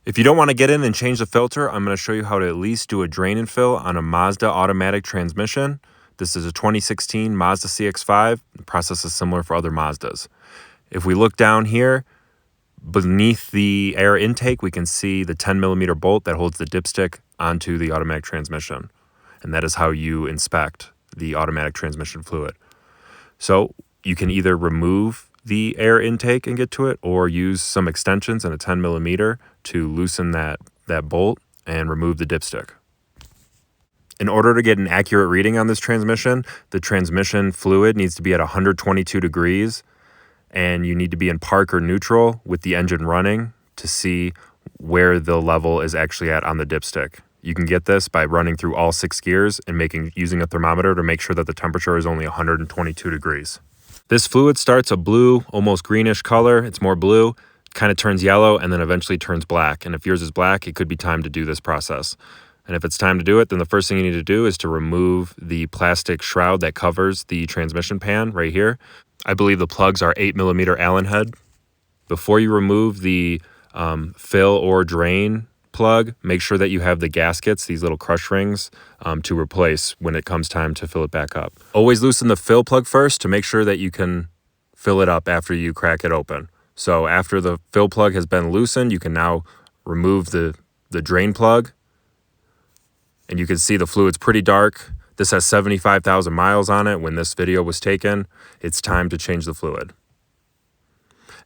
If you don't want to get in and change the filter, I'm going to show you how to at least do a drain and fill on a Mazda automatic transmission. This is a 2016 Mazda Cx5. The process is similar for other Mazdas. If we look down here, beneath the air intake, we can see the 10mm bolt that holds the dipstick onto the automatic transmission. And that is how you inspect the automatic transmission fluid. So you can either remove the air intake and get to it, or use some extensions and a 10mm to loosen that bolt and remove the dipstick. In order to get an accurate reading on this transmission, the transmission fluid needs to be at 122 degrees, and you need to be in park or neutral with the engine running to see where the level is actually at on the dipstick. You can get this by running through all 6 gears and using a thermometer to make sure that the temperature is only 122 degrees. This fluid starts a blue, almost greenish color. It's more blue, kind of turns yellow, and then eventually turns black. And if yours is black, it could be time to do this process. And if it's time to do it, then the first thing you need to do is to remove the plastic shroud that covers the transmission pan right here. I believe the plugs are 8mm Allen head. Before you remove the fill or drain plug, make sure that you have the gaskets, these little crush rings, to replace when it comes time to fill it back up. Always loosen the fill plug first to make sure that you can fill it up after you crack it open. So after the fill plug has been loosened, you can now remove the drain plug, and you can see the fluid's pretty dark. This has 75,000 miles on it when this video was taken. It's time to change the fluid.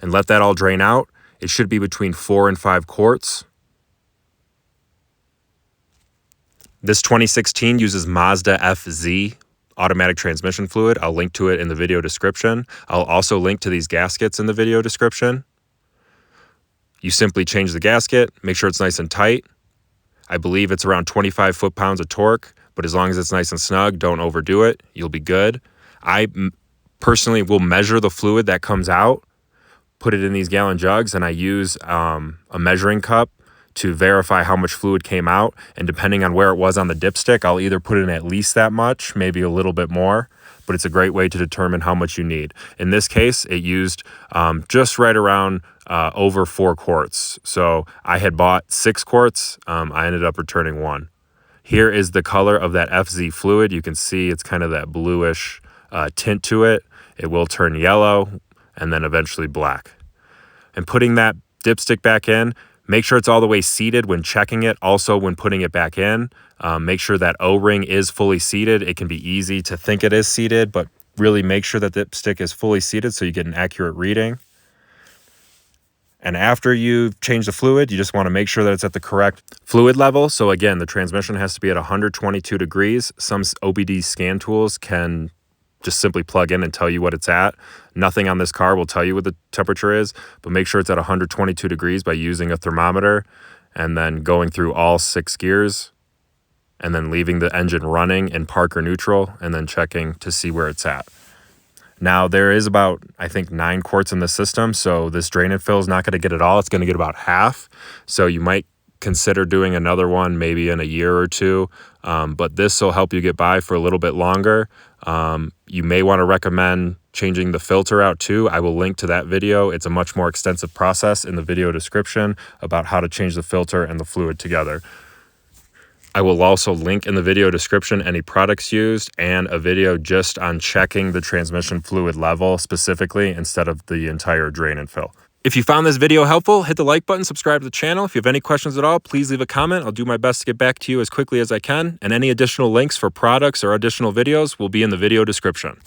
And let that all drain out. It should be between 4 and 5 quarts. This 2016 uses Mazda FZ automatic transmission fluid. I'll link to it in the video description. I'll also link to these gaskets in the video description. You simply change the gasket, make sure it's nice and tight. I believe it's around 25 foot-pounds of torque, but as long as it's nice and snug, don't overdo it. You'll be good. I personally will measure the fluid that comes out, put it in these gallon jugs, and I use a measuring cup to verify how much fluid came out. And depending on where it was on the dipstick, I'll either put in at least that much, maybe a little bit more, but it's a great way to determine how much you need. In this case, it used just right around over 4 quarts. So I had bought 6 quarts. I ended up returning 1. Here is the color of that FZ fluid. You can see it's kind of that bluish tint to it. It will turn yellow and then eventually black. And putting that dipstick back in, make sure it's all the way seated when checking it. Also, when putting it back in, make sure that O-ring is fully seated. It can be easy to think it is seated, but really make sure that the dipstick is fully seated so you get an accurate reading. And after you've changed the fluid, you just want to make sure that it's at the correct fluid level. So again, the transmission has to be at 122 degrees. Some OBD scan tools can just simply plug in and tell you what it's at. Nothing on this car will tell you what the temperature is, but make sure it's at 122 degrees by using a thermometer and then going through all 6 gears and then leaving the engine running in park or neutral and then checking to see where it's at. Now there is about, I think, 9 quarts in the system, so this drain and fill is not going to get it all. It's going to get about half. So you might consider doing another one maybe in a year or 2, but this will help you get by for a little bit longer. You may want to recommend changing the filter out too. I will link to that video. It's a much more extensive process in the video description about how to change the filter and the fluid together. I will also link in the video description any products used and a video just on checking the transmission fluid level specifically instead of the entire drain and fill. If you found this video helpful, hit the like button, subscribe to the channel. If you have any questions at all, please leave a comment. I'll do my best to get back to you as quickly as I can. And any additional links for products or additional videos will be in the video description.